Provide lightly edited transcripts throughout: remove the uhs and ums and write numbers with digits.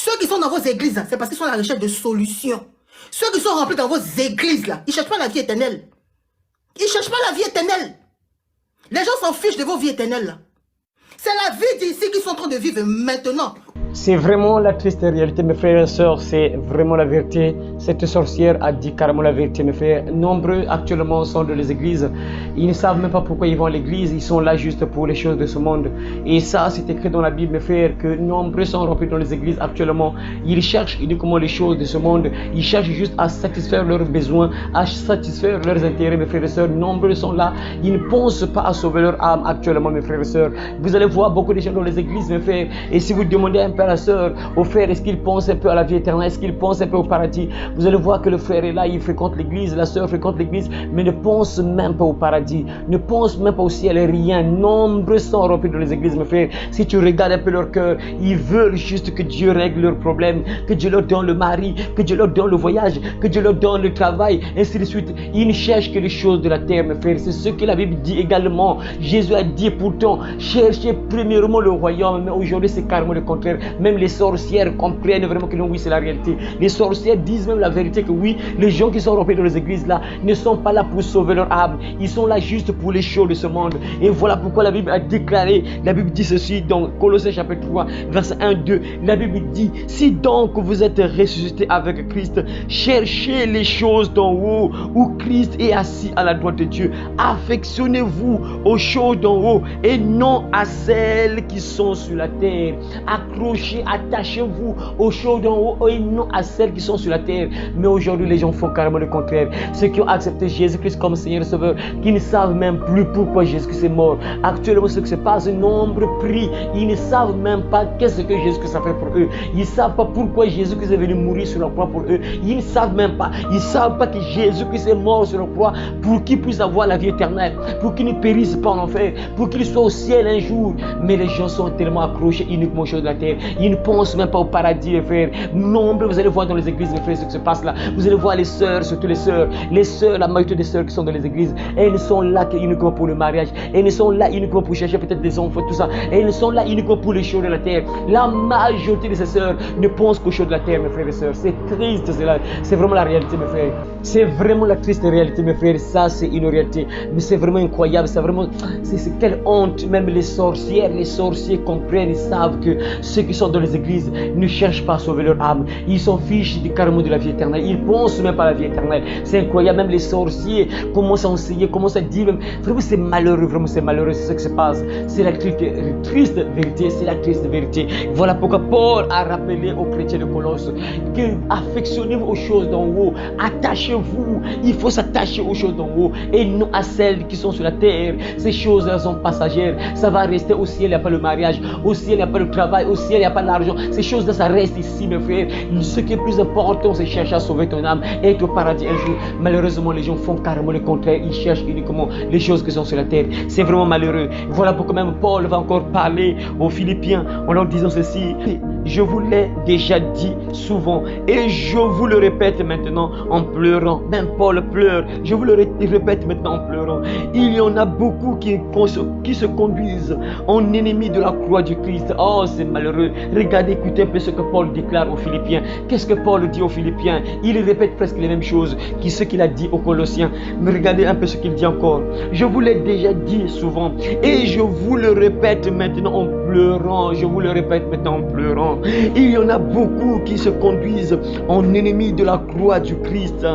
Ceux qui sont dans vos églises, c'est parce qu'ils sont à la recherche de solutions. Ceux qui sont remplis dans vos églises, là, ils ne cherchent pas la vie éternelle. Ils ne cherchent pas la vie éternelle. Les gens s'en fichent de vos vies éternelles, là. C'est la vie d'ici qu'ils sont en train de vivre maintenant. C'est vraiment la triste réalité, mes frères et sœurs, c'est vraiment la vérité. Cette sorcière a dit carrément la vérité, mes frères. Nombreux actuellement sont dans les églises. Ils ne savent même pas pourquoi ils vont à l'église. Ils sont là juste pour les choses de ce monde. Et ça, c'est écrit dans la Bible, mes frères, que nombreux sont remplis dans les églises actuellement. Ils cherchent uniquement les choses de ce monde. Ils cherchent juste à satisfaire leurs besoins, à satisfaire leurs intérêts, mes frères et sœurs. Nombreux sont là. Ils ne pensent pas à sauver leur âme actuellement, mes frères et sœurs. Vous allez voir beaucoup de gens dans les églises, mes frères. Et si vous demandez un frère, sœur, au frère, est-ce qu'il pense un peu à la vie éternelle, est-ce qu'il pense un peu au paradis, vous allez voir que le frère est là, il fréquente l'église, la sœur fréquente l'église, mais ne pense même pas au paradis, ne pense même pas au ciel, rien. Nombreux sont remplis dans les églises, mes frères. Si tu regardes un peu leur cœur, ils veulent juste que Dieu règle leurs problèmes, que Dieu leur donne le mari, que Dieu leur donne le voyage, que Dieu leur donne le travail, ainsi de suite. Ils ne cherchent que les choses de la terre, mes frères. C'est ce que la Bible dit également. Jésus a dit pourtant, cherchez premièrement le royaume, mais aujourd'hui c'est carrément le contraire. Même les sorcières comprennent vraiment que non, oui, c'est la réalité. Les sorcières disent même la vérité que oui, les gens qui sont remplis dans les églises là ne sont pas là pour sauver leur âme. Ils sont là juste pour les choses de ce monde. Et voilà pourquoi la Bible a déclaré, la Bible dit ceci dans Colossiens chapitre 3, verset 1-2. La Bible dit, si donc vous êtes ressuscité avec Christ, cherchez les choses d'en haut où Christ est assis à la droite de Dieu. Affectionnez-vous aux choses d'en haut et non à celles qui sont sur la terre. Accrochez, attachez-vous aux choses d'en haut et non à celles qui sont sur la terre. Mais aujourd'hui, les gens font carrément le contraire. Ceux qui ont accepté Jésus-Christ comme Seigneur et Sauveur, qui ne savent même plus pourquoi Jésus-Christ est mort. Actuellement, ce qui se passe, nombre prient. Ils ne savent même pas qu'est-ce que Jésus-Christ a fait pour eux. Ils ne savent pas pourquoi Jésus-Christ est venu mourir sur la croix pour eux. Ils ne savent même pas. Ils ne savent pas que Jésus-Christ est mort sur la croix pour qu'ils puissent avoir la vie éternelle, pour qu'ils ne périssent pas en enfer, pour qu'ils soient au ciel un jour. Mais les gens sont tellement accrochés uniquement aux choses de la terre. Ils ne pensent même pas au paradis, mes frères. Nombreux, vous allez voir dans les églises, mes frères, ce qui se passe là. Vous allez voir les sœurs, surtout les sœurs, la majorité des sœurs qui sont dans les églises. Elles ne sont là uniquement pour le mariage. Elles ne sont là uniquement pour chercher peut-être des enfants, tout ça. Elles ne sont là uniquement pour les choses de la terre. La majorité de ces sœurs ne pensent qu'aux choses de la terre, mes frères et sœurs. C'est triste, c'est vraiment la réalité, mes frères. C'est vraiment la triste réalité, mes frères. Ça, c'est une réalité. Mais c'est vraiment incroyable. C'est vraiment, c'est quelle honte. Même les sorcières, les sorciers comprennent et savent que ceux qui sont dans les églises ne cherchent pas à sauver leur âme. Ils s'en fichent carrément de la vie éternelle. Ils pensent même pas à la vie éternelle. C'est incroyable. Même les sorciers commencent à enseigner, commencent à dire. Vraiment, c'est malheureux. Vraiment, c'est malheureux. C'est ce qui se passe. C'est la triste vérité. C'est la triste vérité. Voilà pourquoi Paul a rappelé aux chrétiens de Colosse que affectionnez-vous aux choses d'en haut. Attachez-vous. Il faut s'attacher aux choses d'en haut et non à celles qui sont sur la terre. Ces choses-là sont passagères. Ça va rester au ciel. Il n'y a pas le mariage. Au ciel, il n'y a pas le travail. Au ciel, il n'y a pas l'argent. Ces choses-là, ça reste ici, mes frères. Ce qui est plus important, c'est chercher à sauver ton âme et être au paradis un jour. Malheureusement, les gens font carrément le contraire. Ils cherchent uniquement les choses qui sont sur la terre. C'est vraiment malheureux. Voilà pourquoi même Paul va encore parler aux Philippiens en leur disant ceci. Je vous l'ai déjà dit souvent et je vous le répète maintenant en pleurant. Même Paul pleure. Je vous le répète maintenant en pleurant. Il y en a beaucoup qui se conduisent en ennemis de la croix du Christ. Oh, c'est malheureux. Regardez, écoutez un peu ce que Paul déclare aux Philippiens. Qu'est-ce que Paul dit aux Philippiens? Il répète presque les mêmes choses que ce qu'il a dit aux Colossiens. Mais regardez un peu ce qu'il dit encore. Je vous l'ai déjà dit souvent et je vous le répète maintenant en pleurant. Je vous le répète maintenant en pleurant. Il y en a beaucoup qui se conduisent en ennemis de la croix du Christ.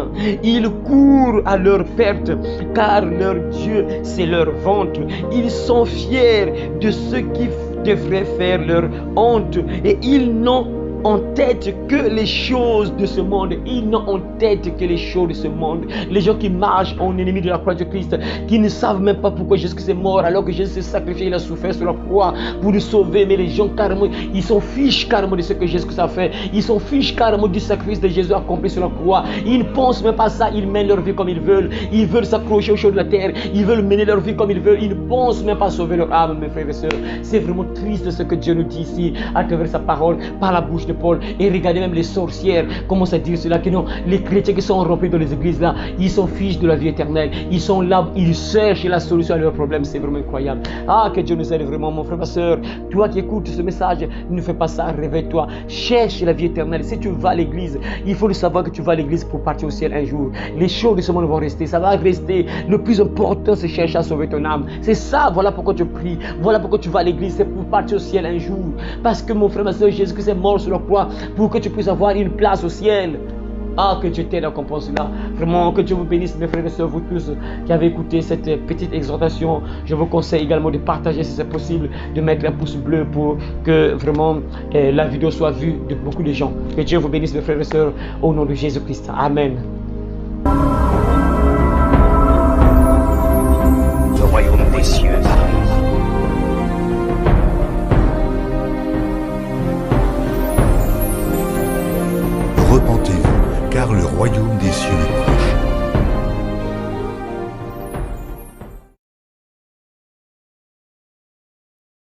Ils courent à leur perte car leur Dieu c'est leur ventre. Ils sont fiers de ce qui devrait faire leur honte et ils n'ont en tête que les choses de ce monde. Ils n'ont en tête que les choses de ce monde. Les gens qui marchent en ennemi de la croix de Christ, qui ne savent même pas pourquoi Jésus est mort alors que Jésus s'est sacrifié, il a souffert sur la croix pour nous sauver. Mais les gens carrément, ils s'en fichent carrément de ce que Jésus a fait. Ils s'en fichent carrément du sacrifice de Jésus accompli sur la croix. Ils ne pensent même pas à ça. Ils mènent leur vie comme ils veulent. Ils veulent s'accrocher aux choses de la terre. Ils veulent mener leur vie comme ils veulent. Ils ne pensent même pas à sauver leur âme, mes frères et sœurs. C'est vraiment triste ce que Dieu nous dit ici à travers sa parole, par la bouche de l'apôtre Paul. Et regardez même les sorcières, comment ça dire cela, que non, les chrétiens qui sont remplis dans les églises là, ils sont fiches de la vie éternelle. Ils sont là, ils cherchent la solution à leurs problèmes. C'est vraiment incroyable. Ah, que Dieu nous aide vraiment, mon frère, ma soeur. Toi qui écoutes ce message, ne fais pas ça, réveille-toi. Cherche la vie éternelle. Si tu vas à l'église, il faut le savoir que tu vas à l'église pour partir au ciel un jour. Les choses de ce monde vont rester, ça va rester. Le plus important, c'est chercher à sauver ton âme. C'est ça, voilà pourquoi tu pries. Voilà pourquoi tu vas à l'église, c'est pour partir au ciel un jour. Parce que mon frère, ma soeur, Jésus-Christ est mort sur la croix pour que tu puisses avoir une place au ciel. Ah, que Dieu t'aide à comprendre cela. Vraiment, que Dieu vous bénisse, mes frères et sœurs, vous tous qui avez écouté cette petite exhortation. Je vous conseille également de partager si c'est possible, de mettre un pouce bleu pour que vraiment la vidéo soit vue de beaucoup de gens. Que Dieu vous bénisse, mes frères et sœurs, au nom de Jésus-Christ. Amen. Le royaume des cieux